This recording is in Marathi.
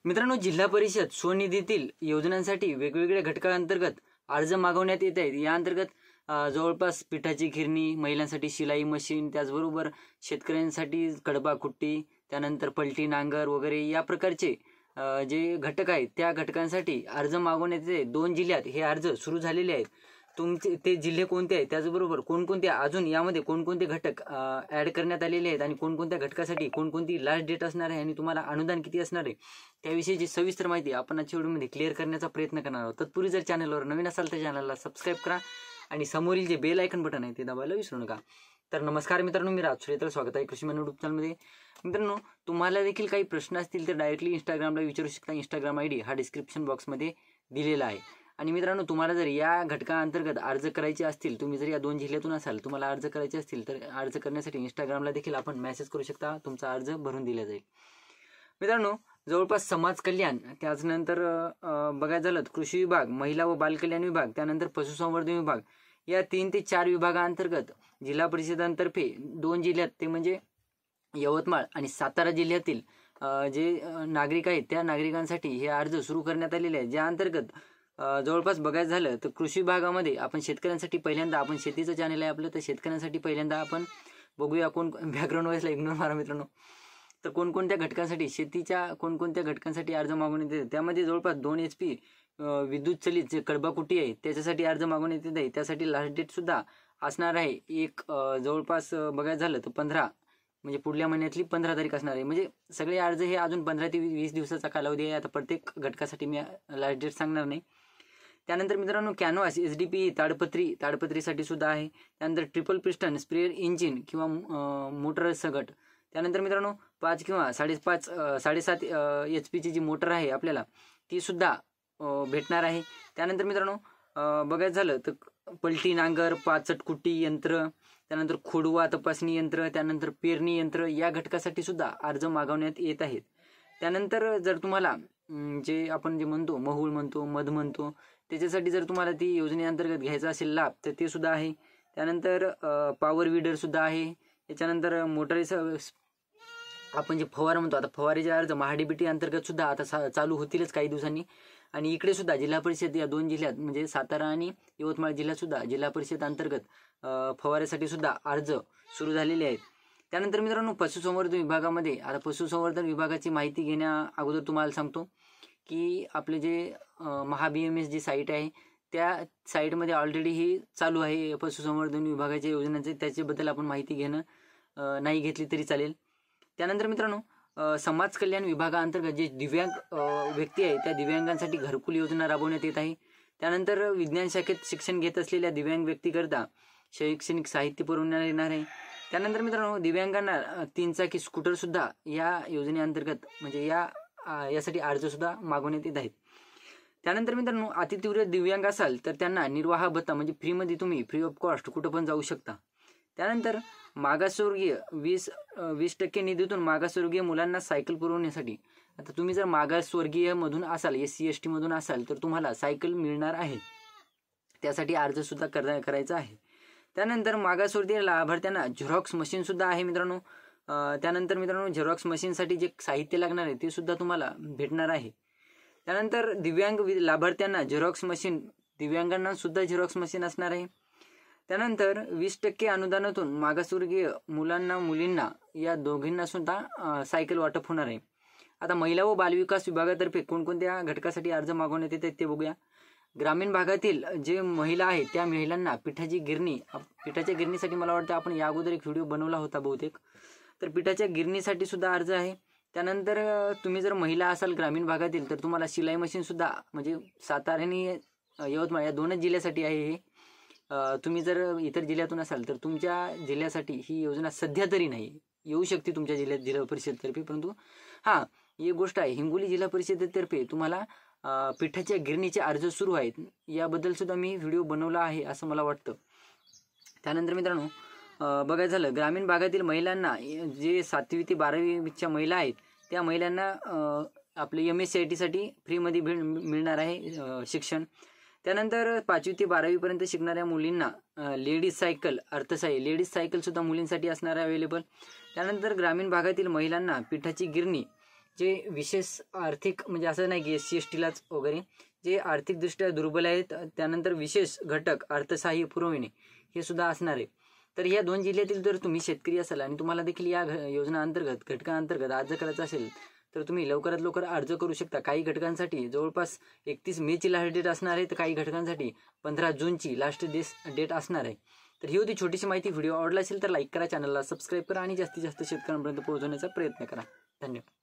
मित्रांनो, जिल्हा परिषद स्वनिधीतील योजनांसाठी वेगवेगळ्या घटकांतर्गत अर्ज मागवण्यात येत आहेत। या अंतर्गत जवळपास पिठाची गिरणी, महिलांसाठी शिलाई मशीन, त्याचबरोबर शेतकऱ्यांसाठी कडबा कुट्टी, त्यानंतर पलटी नांगर वगैरे या प्रकारचे जे घटक आहेत त्या घटकांसाठी अर्ज मागवण्यात येते। 2 जिल्ह्यात हे अर्ज सुरू झालेले आहेत। तुमचे ते जिल्हे कोणते आहेत, त्याचबरोबर कोणकोणते अजून यामध्ये कोणकोणते घटक ॲड करण्यात आलेले आहेत आणि कोणकोणत्या घटकासाठी कोणकोणती लास्ट डेट असणार आहे आणि तुम्हाला अनुदान किती असणार आहे त्याविषयीची सविस्तर माहिती आपण आजच्या व्हिडिओमध्ये क्लिअर करण्याचा प्रयत्न करणार आहोत। तत्पूर्वी जर चॅनलवर नवीन असाल तर चॅनलला सबस्क्राईब करा आणि समोरील जे बेल आयकन बटन आहे ते दाबायला विसरू नका। तर नमस्कार मित्रांनो, मी राज सुरेतर, स्वागत आहे कृषी मन यूट्यूब चॅनलमध्ये। मित्रांनो, तुम्हाला देखील काही प्रश्न असतील तर डायरेक्टली इंस्टाग्रामला विचारू शकता। इंस्टाग्राम ID हा डिस्क्रिप्शन बॉक्समध्ये दिलेला आहे। आणि मित्रांनो, तुम्हाला जर या घटकांतर्गत अर्ज करायचे असतील, तुम्ही जर या 2 जिल्ह्यातून असाल, तुम्हाला अर्ज करायचे असतील तर अर्ज करण्यासाठी इंस्टाग्रामला देखील आपण मेसेज करू शकता, तुमचा अर्ज भरून दिला जाईल। मित्रांनो, जवळपास समाज कल्याण, त्याचनंतर बघायचं झालं कृषी विभाग, महिला व बालकल्याण विभाग, त्यानंतर पशुसंवर्धन विभाग, या 3 ते 4 विभागांतर्गत जिल्हा परिषदांतर्फे 2 जिल्ह्यात ते म्हणजे यवतमाळ आणि सातारा जिल्ह्यातील जे नागरिक आहेत त्या नागरिकांसाठी हे अर्ज सुरू करण्यात आलेले आहे। ज्या अंतर्गत जवळपास बघायचं झालं तर कृषी विभागामध्ये आपण शेतकऱ्यांसाठी पहिल्यांदा, आपण शेतीचं चॅनल आहे आपलं, तर शेतकऱ्यांसाठी पहिल्यांदा आपण बघूया बॅकग्राऊंड व्हायला इग्नोर मारा मित्रांनो। तर कोणकोणत्या घटकांसाठी, शेतीच्या कोणकोणत्या घटकांसाठी अर्ज मागवण्यात येते, त्यामध्ये जवळपास 2 HP विद्युत चलित जे कडबाकुटी आहे त्याच्यासाठी अर्ज मागवण्यात येत आहे। त्यासाठी लास्ट डेट सुद्धा असणार आहे जवळपास बघायचं झालं तर 15 म्हणजे पुढल्या महिन्यातली 15 तारीख असणार आहे। म्हणजे सगळे अर्ज हे अजून 15 ते 20 दिवसाचा कालावधी आहे। आता प्रत्येक घटकासाठी मी लास्ट डेट सांगणार नाही। त्यानंतर मित्रांनो, कॅनव्हास SDP ताडपत्रीसाठी सुद्धा आहे। त्यानंतर ट्रिपल पिस्टन स्प्रेअर इंजिन किंवा मोटर सगट, त्यानंतर मित्रांनो 5 किंवा 7.5 HP जी मोटर आहे आपल्याला ती सुद्धा भेटणार आहे। त्यानंतर मित्रांनो बघायचं झालं तर पलटी नांगर, पाचट कुट्टी यंत्र, त्यानंतर खोडवा तपासणी यंत्र, त्यानंतर पेरणी यंत्र या घटकासाठी सुद्धा अर्ज मागवण्यात येत आहेत। त्यानंतर जर तुम्हाला जे आपण जे म्हणतो महूल म्हणतो, मध म्हणतो, त्याच्यासाठी जर तुम्हाला ती योजनेअंतर्गत घ्यायचा असेल लाभ तर ते सुद्धा आहे। त्यानंतर पॉवर विडर सुद्धा आहे। त्याच्यानंतर मोटारीचं आपण जे फवारा म्हणतो, आता फवारीचे अर्ज महाडीबीटी अंतर्गत सुद्धा आता चालू होतीलच काही दिवसांनी। आणि इकडे सुद्धा जिल्हा परिषद या 2 जिल्ह्यात म्हणजे सातारा आणि यवतमाळ जिल्ह्यात सुद्धा जिल्हा परिषद अंतर्गत फवाऱ्यासाठी सुद्धा अर्ज सुरू झालेले आहेत। त्यानंतर मित्रांनो, पशुसंवर्धन विभागामध्ये, आता पशुसंवर्धन विभागाची माहिती घेण्या अगोदर तुम्हाला सांगतो की आपले जे BMS जी साईट आहे त्या साईटमध्ये ऑलरेडी ही चालू आहे पशुसंवर्धन विभागाच्या योजनांचे, त्याच्याबद्दल आपण माहिती घेणं नाही घेतली तरी चालेल। त्यानंतर मित्रांनो, समाज कल्याण विभागाअंतर्गत जे दिव्यांग व्यक्ती आहे त्या दिव्यांगांसाठी घरकुल योजना राबवण्यात येत आहे। त्यानंतर विज्ञान शाखेत शिक्षण घेत असलेल्या दिव्यांग व्यक्तीकरता शैक्षणिक साहित्य पुरवण्यात येणार आहे। त्यानंतर मित्रांनो, दिव्यांगांना 3 चाकी स्कूटर सुद्धा या योजनेअंतर्गत म्हणजे यासाठी अर्ज सुद्धा मागवण्यात येत आहेत। त्यानंतर मित्रांनो, अतितीव्र दिव्यांग असाल तर त्यांना निर्वाह भत्ता म्हणजे फ्री ऑफ कॉस्ट कुठं पण जाऊ शकता। त्यानंतर मागासवर्गीय 20% निधीतून मागासवर्गीय मुलांना सायकल पुरवण्यासाठी, आता तुम्ही जर मागासवर्गीय मधून असाल, SC ST मधून असाल तर तुम्हाला सायकल मिळणार आहे, त्यासाठी अर्ज सुद्धा करायचा आहे। त्यानंतर मागासवर्गीय लाभार्थ्यांना झेरॉक्स मशीन सुद्धा आहे मित्रांनो। त्यानंतर मित्रांनो, झेरॉक्स मशीनसाठी जे साहित्य लागणार आहे ते सुद्धा तुम्हाला भेटणार आहे। त्यानंतर दिव्यांग लाभार्थ्यांना झेरॉक्स मशीन, दिव्यांगांना सुद्धा झेरॉक्स मशीन असणार आहे। त्यानंतर 20% अनुदानातून मागासवर्गीय मुलांना मुलींना या दोघींना सुद्धा सायकल वाटप होणार आहे। आता महिला व बालविकास विभागातर्फे कोणकोणत्या घटकासाठी अर्ज मागवण्यात येतात ते बघूया। ग्रामीण भागातील जे महिला आहेत त्या महिलांना पिठाच्या गिरणीसाठी मला वाटतं आपण या अगोदर एक व्हिडिओ बनवला होता बहुतेक, तर पिठाच्या गिरणीसाठी सुद्धा अर्ज आहे। त्यानंतर तुम्ही जर महिला असाल ग्रामीण भागातील तर तुम्हाला शिलाई मशीन सुद्धा म्हणजे सातारा आणि यवतमाळ या 2च जिल्ह्यासाठी आहे हे। तुम्ही जर इतर जिल्ह्यातून असाल तर तुमच्या जिल्ह्यासाठी ही योजना सध्या तरी नाही, येऊ शकते तुमच्या जिल्ह्यात जिल्हा परिषदेतर्फे, परंतु हां एक गोष्ट आहे, हिंगोली जिल्हा परिषदेतर्फे तुम्हाला पिठाच्या गिरणीचे अर्ज सुरू आहेत, याबद्दल सुद्धा मी व्हिडिओ बनवला आहे असं मला वाटतं। त्यानंतर मित्रांनो, बघायचं झालं ग्रामीण भागातील महिलांना जे 7वी ते 12वीच्या महिला आहेत त्या महिलांना आपले MSCIT साठी फ्रीमध्ये मिळणार आहे शिक्षण। त्यानंतर 5वी ते 12वी पर्यंत शिकणाऱ्या मुलींना लेडीज सायकल सुद्धा मुलींसाठी असणार आहे अवेलेबल। त्यानंतर ग्रामीण भागातील महिलांना पिठाची गिरणी जे विशेष आर्थिक म्हणजे असं नाही की SC STलाच वगैरे, जे आर्थिकदृष्ट्या दुर्बल आहेत, त्यानंतर विशेष घटक अर्थसहाय्य पुरविणे हे सुद्धा असणार आहे. तर या 2 जिल्ह्यातील जर तुम्ही शेतकरी असाल आणि तुम्हाला देखील या योजना अंतर्गत घटकांतर्गत अर्ज करायचा असेल तर तुम्ही लवकरात लवकर अर्ज करू शकता. काही घटकांसाठी जवळपास 31 मेची लास्ट डेट असणार आहे, तर काही घटकांसाठी 15 जूनची लास्ट डेट असणार आहे. तर ही होती छोटीशी माहिती. व्हिडिओ आवडला असेल तर लाईक करा, चॅनलला सबस्क्राईब करा आणि जास्तीत जास्त शेतकऱ्यांपर्यंत पोहोचवण्याचा प्रयत्न करा. धन्यवाद.